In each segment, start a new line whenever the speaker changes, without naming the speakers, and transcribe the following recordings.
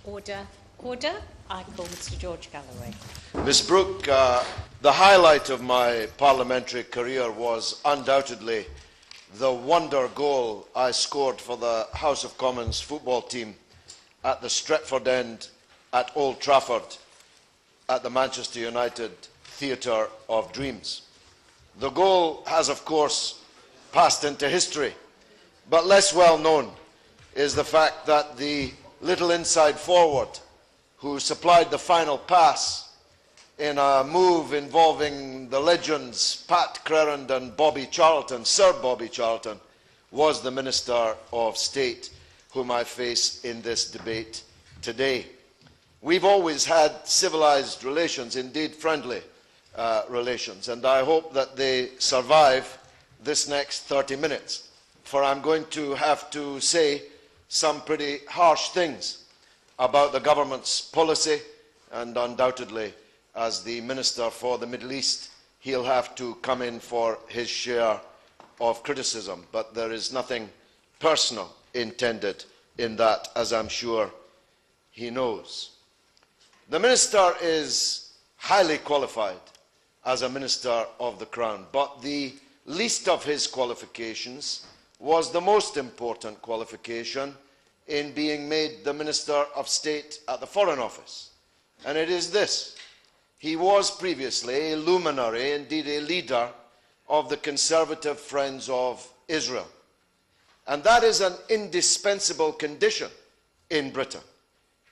Order. Order. I call Mr. George Galloway.
Ms. Brooke, the highlight of my parliamentary career was undoubtedly the wonder goal I scored for the House of Commons football team at the Stretford End at Old Trafford at the Manchester United Theatre of Dreams. The goal has, of course, passed into history, but less well known is the fact that the little inside forward who supplied the final pass in a move involving the legends Pat Crerand and Bobby Charlton, Sir Bobby Charlton, was the Minister of State whom I face in this debate today. We've always had civilized relations, indeed friendly relations, and I hope that they survive this next 30 minutes, for I'm going to have to say some pretty harsh things about the government's policy, and undoubtedly, as the Minister for the Middle East, he'll have to come in for his share of criticism. But there is nothing personal intended in that, as I'm sure he knows. The Minister is highly qualified as a Minister of the Crown, but the least of his qualifications was the most important qualification in being made the Minister of State at the Foreign Office. And it is this: he was previously a luminary, indeed a leader, of the Conservative Friends of Israel. And that is an indispensable condition in Britain.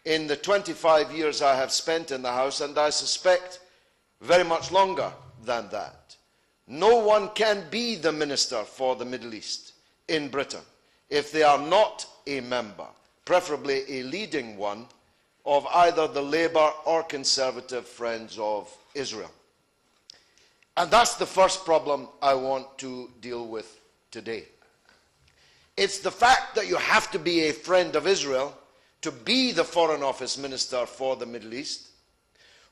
In the 25 years I have spent in the House, and I suspect very much longer than that, no one can be the Minister for the Middle East in Britain if they are not a member, preferably a leading one, of either the Labour or Conservative Friends of Israel. And that's the first problem I want to deal with today. It's the fact that you have to be a friend of Israel to be the Foreign Office Minister for the Middle East,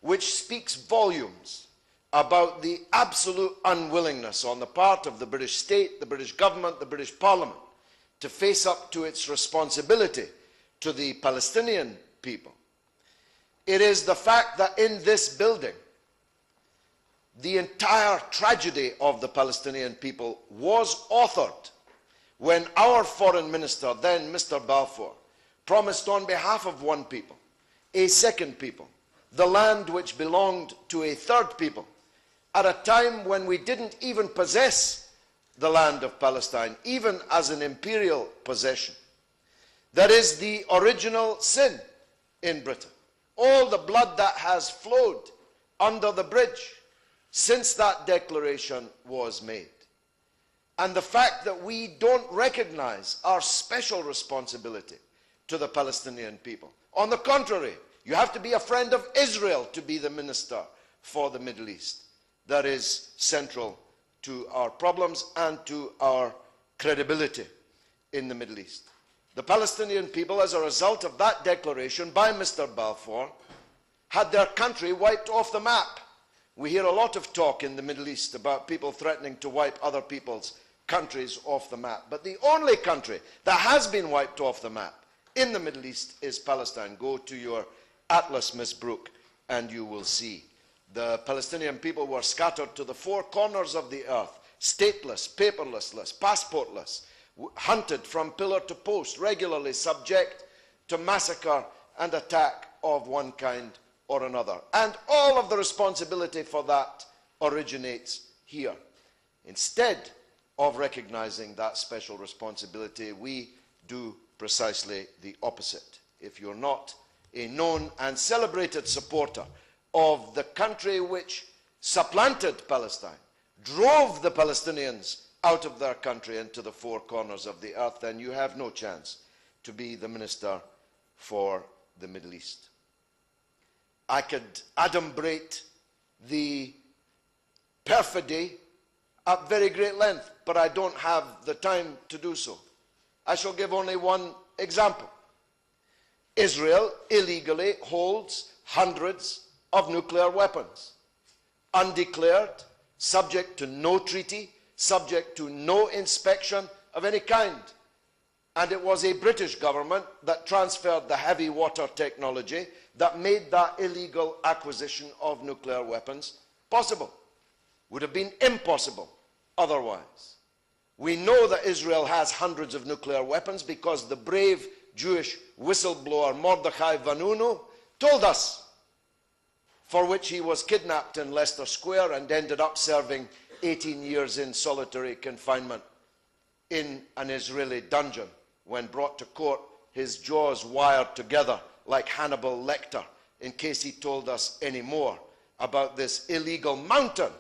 which speaks volumes about the absolute unwillingness on the part of the British state, the British government, the British Parliament, to face up to its responsibility to the Palestinian people. It is the fact that in this building, the entire tragedy of the Palestinian people was authored when our Foreign Minister, then Mr. Balfour, promised on behalf of one people, a second people, the land which belonged to a third people, at a time when we didn't even possess the land of Palestine, even as an imperial possession. That is the original sin in Britain. All the blood that has flowed under the bridge since that declaration was made. And the fact that we don't recognize our special responsibility to the Palestinian people. On the contrary, you have to be a friend of Israel to be the Minister for the Middle East. That is central to our problems and to our credibility in the Middle East. The Palestinian people, as a result of that declaration by Mr. Balfour, had their country wiped off the map. We hear a lot of talk in the Middle East about people threatening to wipe other people's countries off the map. But the only country that has been wiped off the map in the Middle East is Palestine. Go to your atlas, Ms. Brooke, and you will see. The Palestinian people were scattered to the four corners of the earth, stateless, paperless, passportless, hunted from pillar to post, regularly subject to massacre and attack of one kind or another. And all of the responsibility for that originates here. Instead of recognizing that special responsibility, we do precisely the opposite. If you're not a known and celebrated supporter of the country which supplanted Palestine, drove the Palestinians out of their country into the four corners of the earth, then you have no chance to be the Minister for the Middle East. I could adumbrate the perfidy at very great length, but I don't have the time to do so. I shall give only one example. Israel illegally holds hundreds of nuclear weapons, undeclared, subject to no treaty, subject to no inspection of any kind. And it was a British government that transferred the heavy water technology that made that illegal acquisition of nuclear weapons possible. Would have been impossible otherwise. We know that Israel has hundreds of nuclear weapons because the brave Jewish whistleblower Mordechai Vanunu told us, for which he was kidnapped in Leicester Square and ended up serving 18 years in solitary confinement in an Israeli dungeon. When brought to court, his jaws wired together like Hannibal Lecter, in case he told us any more about this illegal mountain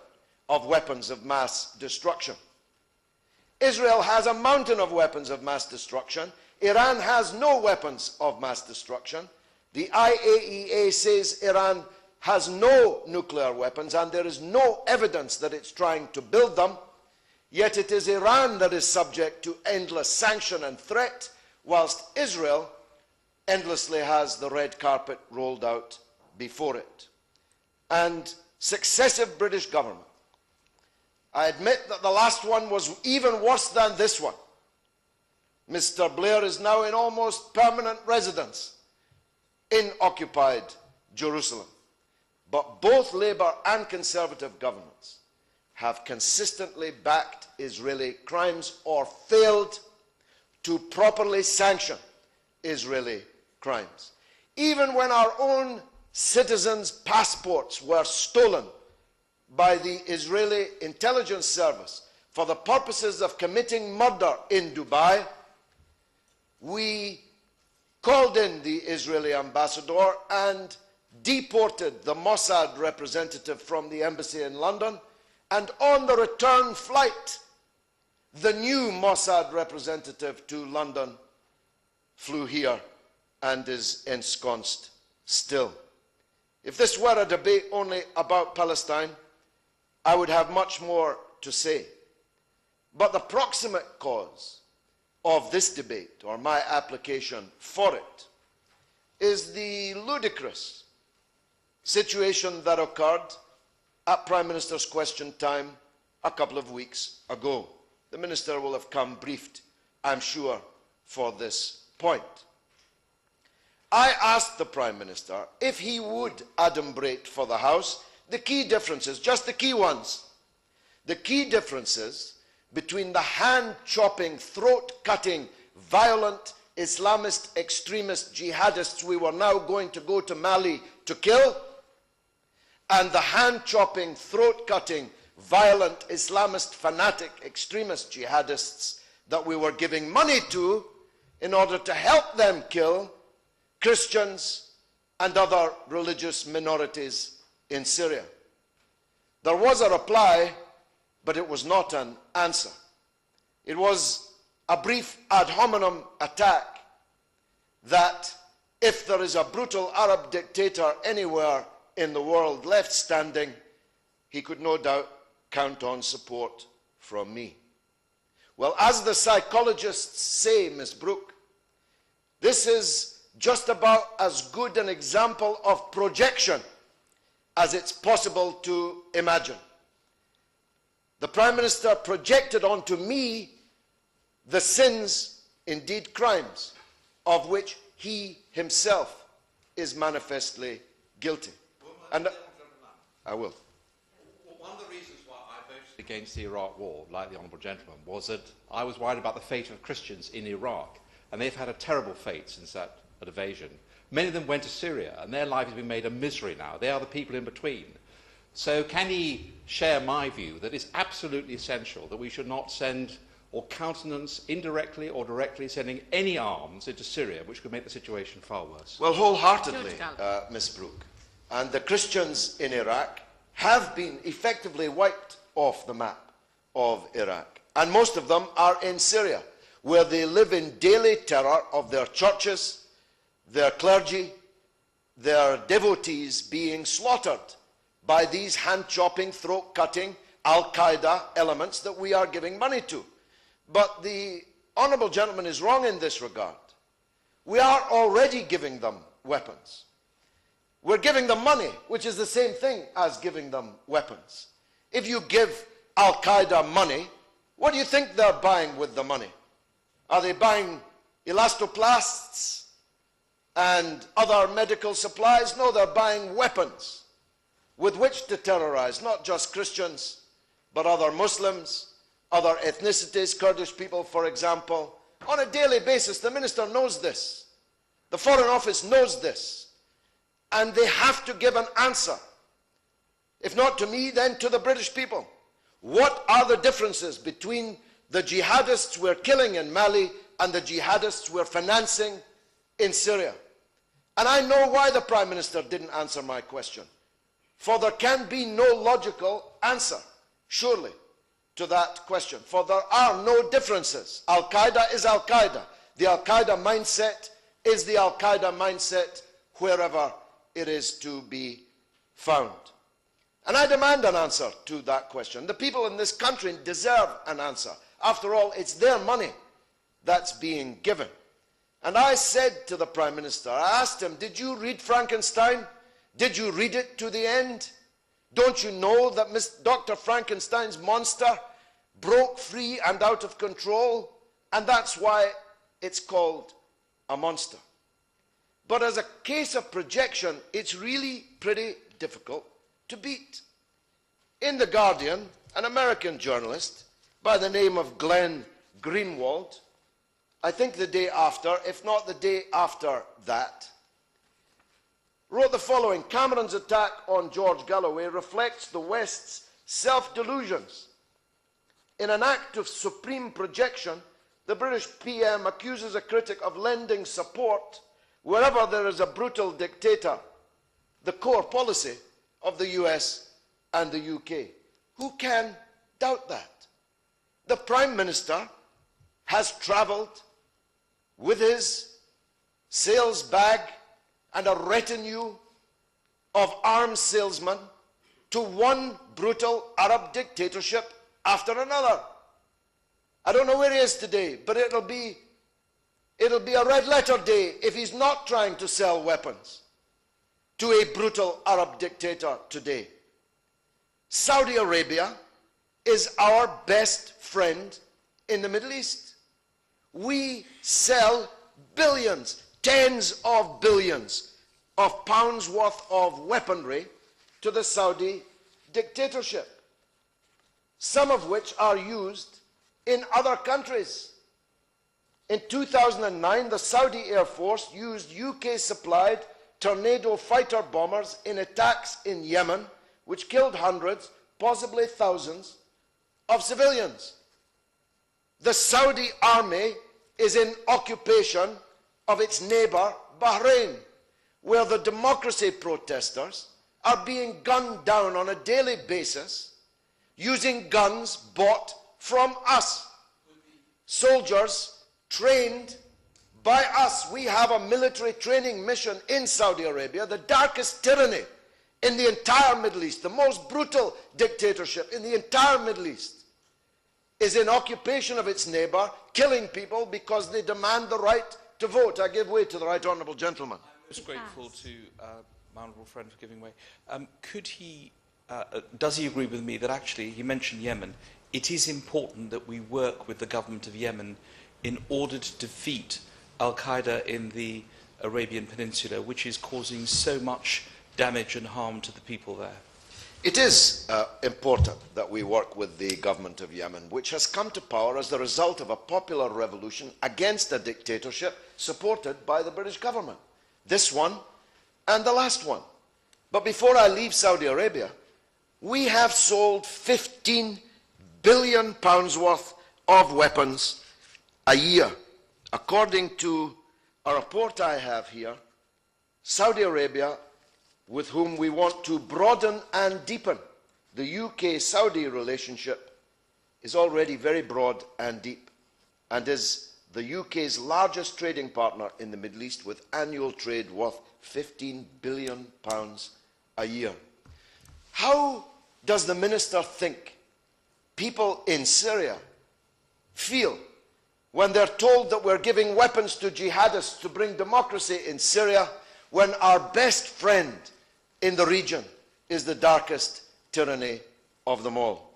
of weapons of mass destruction. Israel has a mountain of weapons of mass destruction. Iran has no weapons of mass destruction. The IAEA says Iran has no nuclear weapons, and there is no evidence that it's trying to build them. Yet it is Iran that is subject to endless sanction and threat, whilst Israel endlessly has the red carpet rolled out before it. And successive British governments, I admit that the last one was even worse than this one. Mr. Blair is now in almost permanent residence in occupied Jerusalem. But both Labour and Conservative governments have consistently backed Israeli crimes or failed to properly sanction Israeli crimes. Even when our own citizens' passports were stolen by the Israeli intelligence service for the purposes of committing murder in Dubai, we called in the Israeli ambassador and deported the Mossad representative from the embassy in London, and on the return flight, the new Mossad representative to London flew here and is ensconced still. If this were a debate only about Palestine, I would have much more to say. But the proximate cause of this debate, or my application for it, is the ludicrous situation that occurred at Prime Minister's question time a couple of weeks ago. The Minister will have come briefed, I'm sure, for this point. I asked the Prime Minister if he would adumbrate for the House the key differences, just the key ones, the key differences between the hand-chopping, throat-cutting, violent, Islamist, extremist jihadists we were now going to go to Mali to kill, and the hand-chopping, throat-cutting, violent, Islamist, fanatic, extremist jihadists that we were giving money to in order to help them kill Christians and other religious minorities in Syria. There was a reply, but it was not an answer. It was a brief ad hominem attack that if there is a brutal Arab dictator anywhere in the world left standing, he could no doubt count on support from me. Well, as the psychologists say, Ms. Brooke, this is just about as good an example of projection as it's possible to imagine. The Prime Minister projected onto me the sins, indeed crimes, of which he himself is manifestly guilty. And I will.
One of the reasons why I voted against the Iraq war, like the Honourable Gentleman, was that I was worried about the fate of Christians in Iraq, and they've had a terrible fate since that invasion. Many of them went to Syria, and their life has been made a misery now. They are the people in between. So can he share my view that it's absolutely essential that we should not send or countenance indirectly or directly sending any arms into Syria, which could make the situation far worse?
Well, wholeheartedly, Ms. Brooke. And the Christians in Iraq have been effectively wiped off the map of Iraq. And most of them are in Syria, where they live in daily terror of their churches, their clergy, their devotees being slaughtered by these hand-chopping, throat-cutting Al-Qaeda elements that we are giving money to. But the Honourable Gentleman is wrong in this regard. We are already giving them weapons. We're giving them money, which is the same thing as giving them weapons. If you give Al-Qaeda money, what do you think they're buying with the money? Are they buying elastoplasts and other medical supplies. No, they're buying weapons with which to terrorize not just Christians, but other Muslims, other ethnicities, Kurdish people, for example, on a daily basis. The minister knows this. The Foreign Office knows this. And they have to give an answer. If not to me, then to the British people. What are the differences between the jihadists we're killing in Mali and the jihadists we're financing in Syria? And I know why the Prime Minister didn't answer my question. For there can be no logical answer, surely, to that question. For there are no differences. Al-Qaeda is Al-Qaeda. The Al-Qaeda mindset is the Al-Qaeda mindset wherever it is to be found. And I demand an answer to that question. The people in this country deserve an answer. After all, it's their money that's being given. And I said to the Prime Minister, I asked him, did you read Frankenstein? Did you read it to the end? Don't you know that Dr. Frankenstein's monster broke free and out of control? And that's why it's called a monster. But as a case of projection, it's really pretty difficult to beat. In The Guardian, an American journalist by the name of Glenn Greenwald, I think the day after, if not the day after that, wrote the following: Cameron's attack on George Galloway reflects the West's self-delusions. In an act of supreme projection, the British PM accuses a critic of lending support wherever there is a brutal dictator, the core policy of the US and the UK. Who can doubt that? The Prime Minister has travelled with his sales bag and a retinue of arms salesmen to one brutal Arab dictatorship after another. I don't know where he is today, but it'll be a red letter day if he's not trying to sell weapons to a brutal Arab dictator today. Saudi Arabia is our best friend in the Middle East. We sell billions, tens of billions of pounds worth of weaponry to the Saudi dictatorship, some of which are used in other countries. In 2009, the Saudi Air Force used UK-supplied Tornado fighter bombers in attacks in Yemen, which killed hundreds, possibly thousands, of civilians. The Saudi army is in occupation of its neighbor, Bahrain, where the democracy protesters are being gunned down on a daily basis using guns bought from us. Soldiers trained by us. We have a military training mission in Saudi Arabia, the darkest tyranny in the entire Middle East, the most brutal dictatorship in the entire Middle East, is in occupation of its neighbor, killing people because they demand the right to vote. I give way to the right honourable gentleman.
I'm most grateful to my honourable friend for giving way. Does he agree with me that actually, he mentioned Yemen, it is important that we work with the government of Yemen in order to defeat Al-Qaeda in the Arabian Peninsula, which is causing so much damage and harm to the people there?
It is important that we work with the government of Yemen, which has come to power as the result of a popular revolution against a dictatorship supported by the British government. This one and the last one. But before I leave Saudi Arabia, we have sold £15 billion worth of weapons a year. According to a report I have here, Saudi Arabia, with whom we want to broaden and deepen the UK-Saudi relationship, is already very broad and deep and is the UK's largest trading partner in the Middle East, with annual trade worth £15 billion a year. How does the minister think people in Syria feel when they're told that we're giving weapons to jihadists to bring democracy in Syria, when our best friend in the region is the darkest tyranny of them all?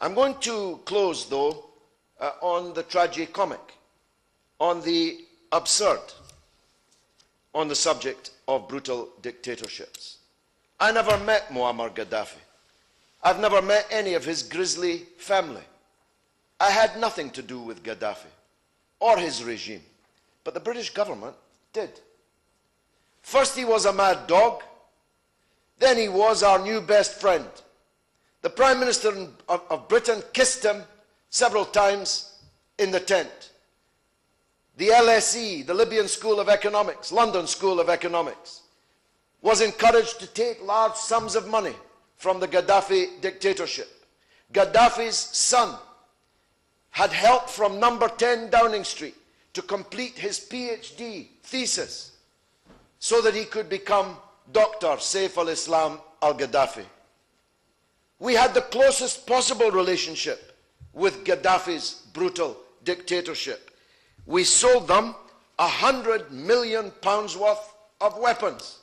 I'm going to close, though, on the tragicomic, on the absurd on the subject of brutal dictatorships. I never met Muammar Gaddafi. I've never met any of his grisly family. I had nothing to do with Gaddafi or his regime, but the British government did. First he was a mad dog, then he was our new best friend. The Prime Minister of Britain kissed him several times in the tent. The LSE, the Libyan School of Economics, London School of Economics, was encouraged to take large sums of money from the Gaddafi dictatorship. Gaddafi's son had help from number 10 Downing Street to complete his PhD thesis so that he could become Dr. Saif al-Islam al-Gaddafi. We had the closest possible relationship with Gaddafi's brutal dictatorship. We sold them £100 million worth of weapons.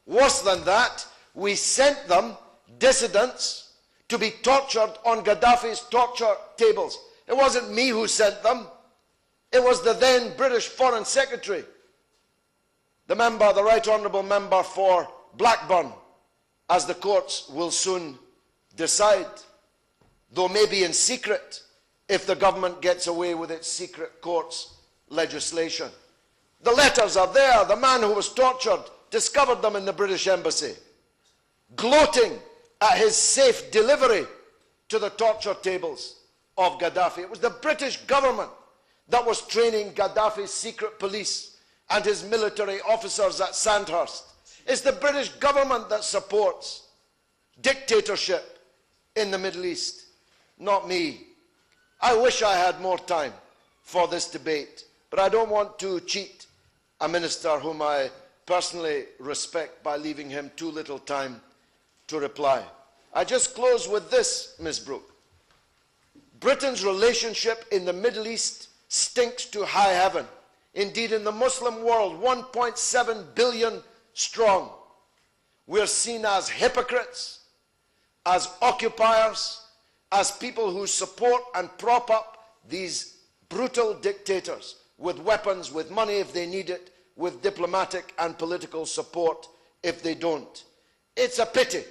Worse than that, we sent them dissidents to be tortured on Gaddafi's torture tables. It wasn't me who sent them. It was the then British Foreign Secretary, the Right Honourable Member for Blackburn, as the courts will soon decide, though maybe in secret, if the government gets away with its secret courts legislation. The letters are there. The man who was tortured discovered them in the British Embassy, gloating at his safe delivery to the torture tables of Gaddafi. It was the British government that was training Gaddafi's secret police and his military officers at Sandhurst. It's the British government that supports dictatorship in the Middle East, not me. I wish I had more time for this debate, but I don't want to cheat a minister whom I personally respect by leaving him too little time to reply. I just close with this, Ms. Brooke. Britain's relationship in the Middle East stinks to high heaven. Indeed, in the Muslim world, 1.7 billion strong, we're seen as hypocrites, as occupiers, as people who support and prop up these brutal dictators with weapons, with money if they need it, with diplomatic and political support if they don't. It's a pity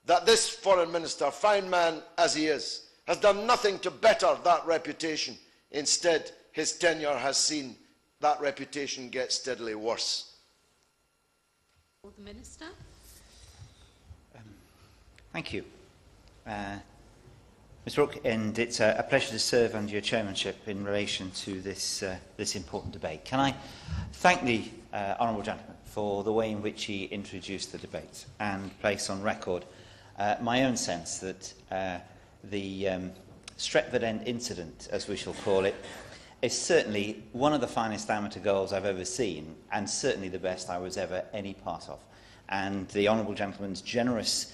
that this foreign minister, fine man as he is, has done nothing to better that reputation. Instead, his tenure has seen that reputation get steadily worse.
The Minister.
Thank you. Ms Brooke, and it's a pleasure to serve under your chairmanship in relation to this important debate. Can I thank the honourable gentleman for the way in which he introduced the debate and place on record my own sense that the Stretford End incident, as we shall call it, is certainly one of the finest amateur goals I've ever seen, and certainly the best I was ever any part of. And the honourable gentleman's generous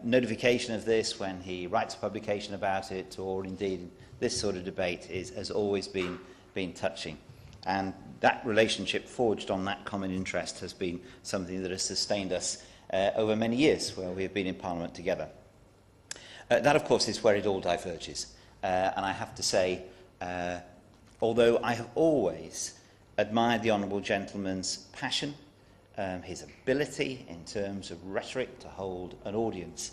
notification of this when he writes a publication about it, or indeed this sort of debate, has always been touching. And that relationship forged on that common interest has been something that has sustained us over many years where we have been in Parliament together. That, of course, is where it all diverges. And I have to say, although I have always admired the honourable gentleman's passion, his ability in terms of rhetoric to hold an audience,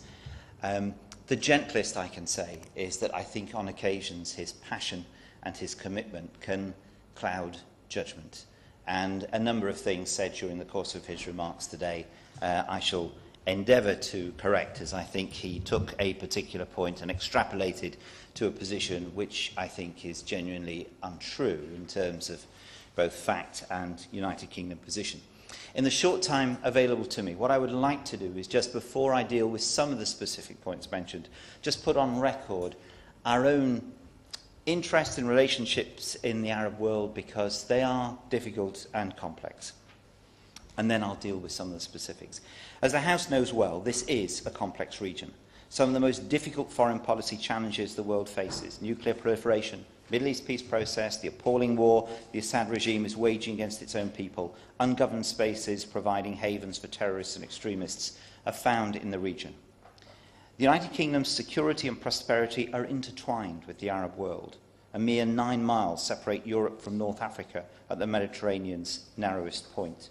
the gentlest I can say is that I think on occasions his passion and his commitment can cloud judgment. And a number of things said during the course of his remarks today I shall endeavour to correct, as I think he took a particular point and extrapolated to a position which I think is genuinely untrue in terms of both fact and United Kingdom position. In the short time available to me, what I would like to do is, just before I deal with some of the specific points mentioned, just put on record our own interest in relationships in the Arab world, because they are difficult and complex. And then I'll deal with some of the specifics. As the House knows well, this is a complex region. Some of the most difficult foreign policy challenges the world faces: nuclear proliferation, Middle East peace process, the appalling war the Assad regime is waging against its own people, ungoverned spaces providing havens for terrorists and extremists, are found in the region. The United Kingdom's security and prosperity are intertwined with the Arab world, A mere 9 miles separate Europe from North Africa at the Mediterranean's narrowest point.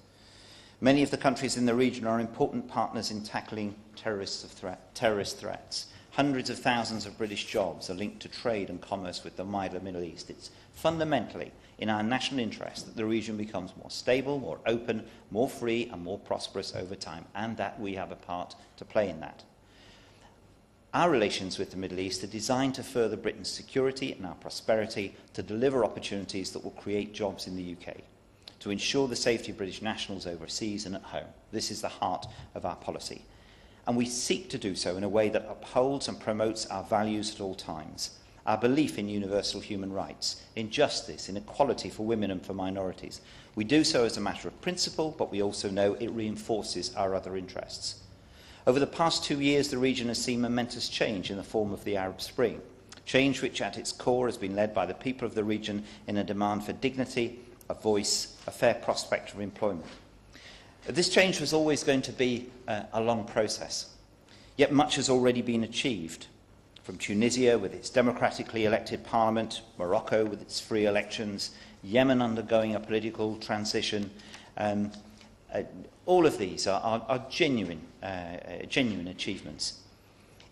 Many of the countries in the region are important partners in tackling terrorist threats. Hundreds of thousands of British jobs are linked to trade and commerce with the wider Middle East. It's fundamentally in our national interest that the region becomes more stable, more open, more free and more prosperous over time, and that we have a part to play in that. Our relations with the Middle East are designed to further Britain's security and our prosperity, to deliver opportunities that will create jobs in the UK, to ensure the safety of British nationals overseas and at home. This is the heart of our policy. And we seek to do so in a way that upholds and promotes our values at all times. Our belief in universal human rights, in justice, in equality for women and for minorities. We do so as a matter of principle, but we also know it reinforces our other interests. Over the past 2 years, the region has seen momentous change in the form of the Arab Spring, change which at its core has been led by the people of the region in a demand for dignity, a voice, a fair prospect of employment. This change was always going to be a long process, yet much has already been achieved. From Tunisia with its democratically elected parliament, Morocco with its free elections, Yemen undergoing a political transition, all of these are genuine achievements.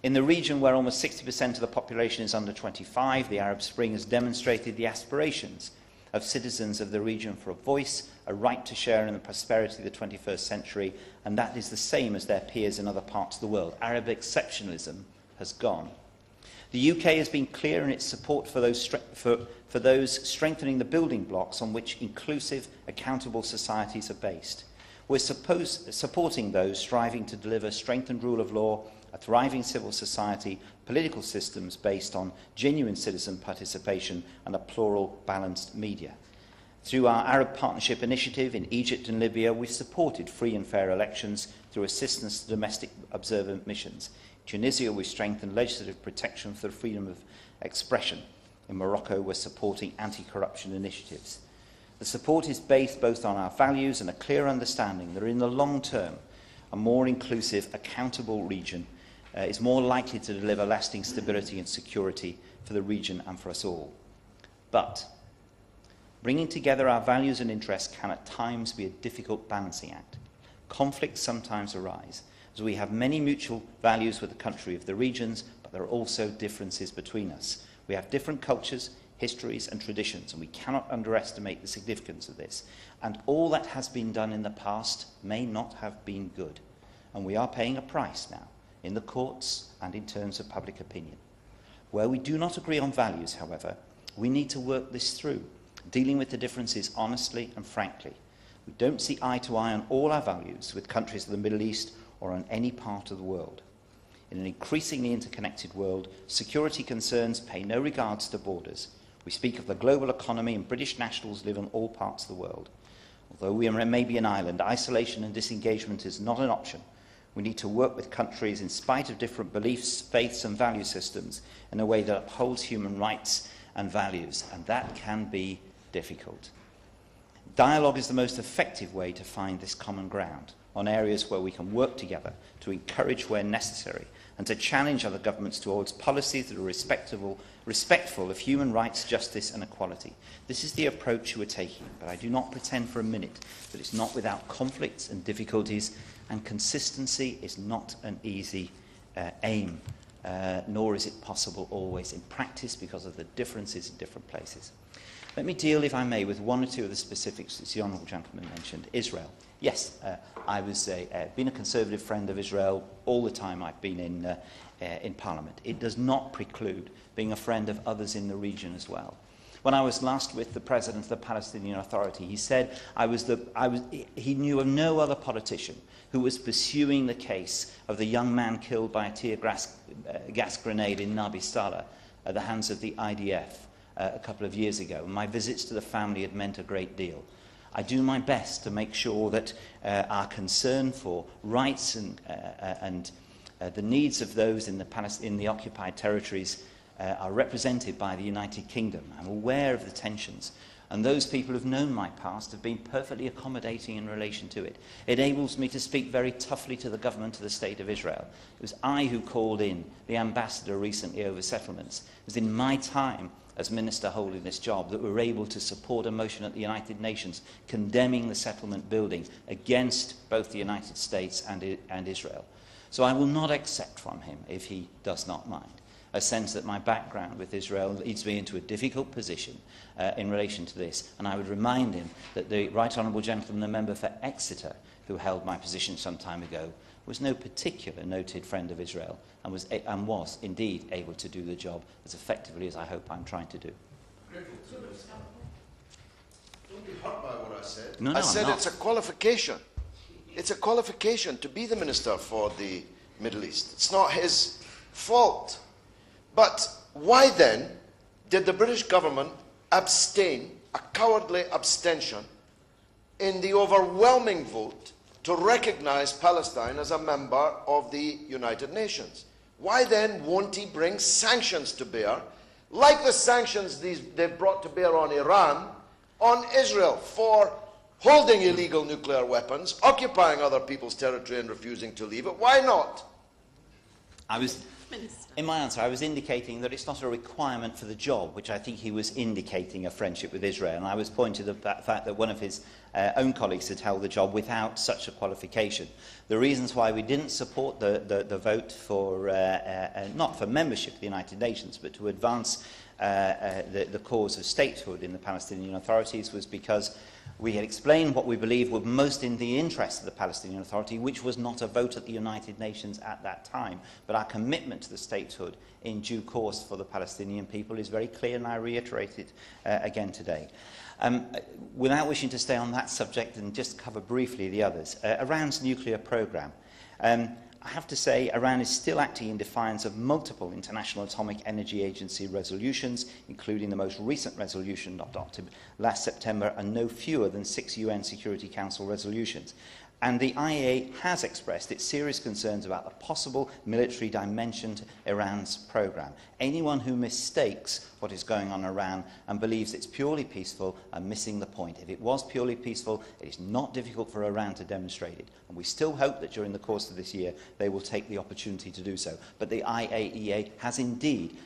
In the region where almost 60% of the population is under 25, the Arab Spring has demonstrated the aspirations of citizens of the region for a voice, a right to share in the prosperity of the 21st century, and that is the same as their peers in other parts of the world. Arab exceptionalism has gone. The UK has been clear in its support for those strengthening the building blocks on which inclusive, accountable societies are based. We're supporting those striving to deliver strengthened rule of law, a thriving civil society, political systems based on genuine citizen participation and a plural, balanced media. Through our Arab Partnership Initiative in Egypt and Libya, we've supported free and fair elections through assistance to domestic observer missions. In Tunisia, we've strengthened legislative protection for the freedom of expression. In Morocco, we're supporting anti-corruption initiatives. The support is based both on our values and a clear understanding that in the long term, a more inclusive, accountable region is more likely to deliver lasting stability and security for the region and for us all. But bringing together our values and interests can at times be a difficult balancing act. Conflicts sometimes arise, as we have many mutual values with the country of the regions, but there are also differences between us. We have different cultures, histories and traditions, and we cannot underestimate the significance of this. And all that has been done in the past may not have been good, and we are paying a price now, in the courts and in terms of public opinion. Where we do not agree on values, however, we need to work this through, dealing with the differences honestly and frankly. We don't see eye to eye on all our values with countries of the Middle East or on any part of the world. In an increasingly interconnected world, security concerns pay no regards to borders. We speak of the global economy, and British nationals live in all parts of the world. Although we may be an island, isolation and disengagement is not an option. We need to work with countries in spite of different beliefs, faiths and value systems in a way that upholds human rights and values, and that can be difficult. Dialogue is the most effective way to find this common ground on areas where we can work together to encourage where necessary and to challenge other governments towards policies that are respectful of human rights, justice and equality. This is the approach we're taking, but I do not pretend for a minute that it's not without conflicts and difficulties, and consistency is not an easy aim, nor is it possible always in practice because of the differences in different places. Let me deal, if I may, with one or two of the specifics that the Honourable Gentleman mentioned. Israel. Yes, I was been a Conservative friend of Israel all the time I've been in Parliament. It does not preclude being a friend of others in the region as well. When I was last with the President of the Palestinian Authority, he said he knew of no other politician who was pursuing the case of the young man killed by a tear gas grenade in Nabi Saleh at the hands of the IDF a couple of years ago. My visits to the family had meant a great deal. I do my best to make sure that our concern for rights and the needs of those in the occupied territories are represented by the United Kingdom. I'm aware of the tensions, and those people who've known my past have been perfectly accommodating in relation to it. It enables me to speak very toughly to the government of the State of Israel. It was I who called in the ambassador recently over settlements. It was in my time as minister holding this job, that we're able to support a motion at the United Nations condemning the settlement building against both the United States and Israel. So I will not accept from him, if he does not mind, a sense that my background with Israel leads me into a difficult position in relation to this. And I would remind him that the Right Honourable Gentleman, the member for Exeter, who held my position some time ago, was no particular noted friend of Israel and was indeed able to do the job as effectively as I hope I'm trying to do.
Don't be hurt by what I said.
No,
I said
I'm not.
it's a qualification. It's a qualification to be the minister for the Middle East. It's not his fault. But why then did the British government abstain, a cowardly abstention, in the overwhelming vote to recognise Palestine as a member of the United Nations? Why then won't he bring sanctions to bear, like the sanctions they've brought to bear on Iran, on Israel for holding illegal nuclear weapons, occupying other people's territory and refusing to leave it? Why not?
In my answer, I was indicating that it's not a requirement for the job, which I think he was indicating a friendship with Israel. And I was pointing to the fact that one of his own colleagues had held the job without such a qualification. The reasons why we didn't support the vote for, not for membership of the United Nations, but to advance the cause of statehood in the Palestinian authorities was because we had explained what we believed were most in the interest of the Palestinian Authority, which was not a vote at the United Nations at that time. But our commitment to the statehood in due course for the Palestinian people is very clear, and I reiterate it again today. Without wishing to stay on that subject and just cover briefly the others, Iran's nuclear programme. I have to say Iran is still acting in defiance of multiple International Atomic Energy Agency resolutions, including the most recent resolution adopted last September and no fewer than 6 UN Security Council resolutions. And the IAEA has expressed its serious concerns about the possible military dimension to Iran's programme. Anyone who mistakes what is going on in Iran and believes it's purely peaceful are missing the point. If it was purely peaceful, it is not difficult for Iran to demonstrate it. And we still hope that during the course of this year they will take the opportunity to do so. But the IAEA has indeed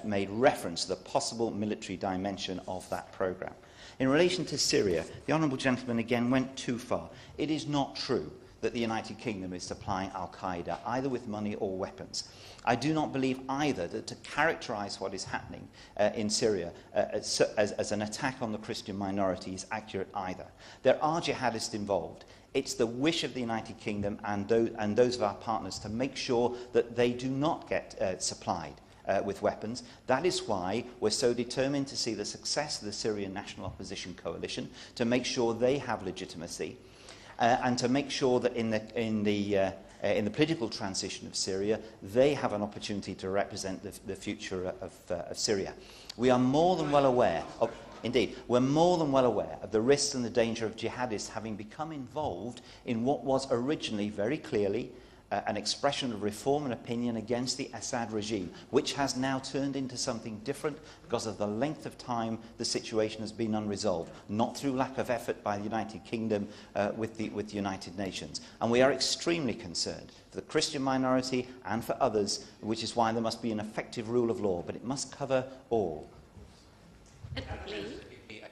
made reference to the possible military dimension of that programme. In relation to Syria, the Honourable Gentleman again went too far. It is not true that the United Kingdom is supplying al-Qaeda, either with money or weapons. I do not believe either that to characterise what is happening in Syria as an attack on the Christian minority is accurate either. There are jihadists involved. It's the wish of the United Kingdom and those of our partners to make sure that they do not get supplied with weapons. That is why we're so determined to see the success of the Syrian National Opposition Coalition, to make sure they have legitimacy, and to make sure that in the political transition of Syria, they have an opportunity to represent the future of Syria. We are more than well aware of... Indeed, we're more than well aware of the risks and the danger of jihadists having become involved in what was originally very clearly an expression of reform and opinion against the Assad regime, which has now turned into something different because of the length of time the situation has been unresolved, not through lack of effort by the United Kingdom with the United Nations. And we are extremely concerned for the Christian minority and for others, which is why there must be an effective rule of law, but it must cover all.
A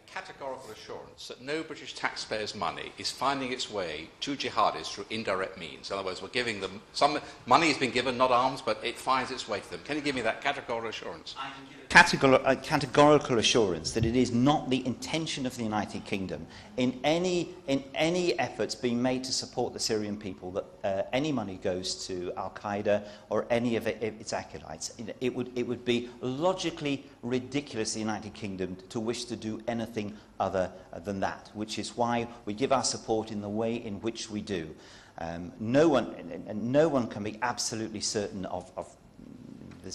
categorical assurance that no British taxpayers' money is finding its way to jihadists through indirect means. In other words, we're giving them some money has been given, not arms, but it finds its way to them. Can you give me that categorical assurance?
Categorical assurance that it is not the intention of the United Kingdom in any efforts being made to support the Syrian people that any money goes to Al-Qaeda or any of its acolytes. It would be logically ridiculous in the United Kingdom to wish to do anything other than that, which is why we give our support in the way in which we do. No one can be absolutely certain of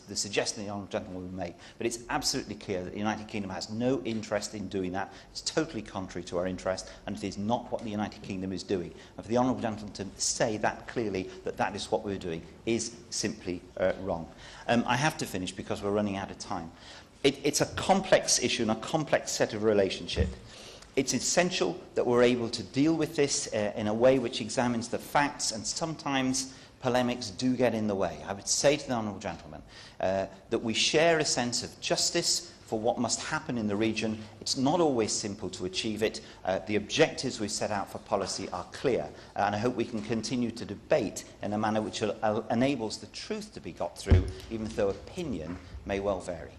the suggestion the Honourable Gentleman will make, but it's absolutely clear that the United Kingdom has no interest in doing that. It's totally contrary to our interest, and it is not what the United Kingdom is doing. And for the Honourable Gentleman to say that clearly, that is what we're doing, is simply wrong. I have to finish because we're running out of time. It's a complex issue and a complex set of relationship. It's essential that we're able to deal with this in a way which examines the facts, and sometimes polemics do get in the way. I would say to the Honourable Gentleman that we share a sense of justice for what must happen in the region. It's not always simple to achieve it. The objectives we've set out for policy are clear, and I hope we can continue to debate in a manner which enables the truth to be got through, even though opinion may well vary.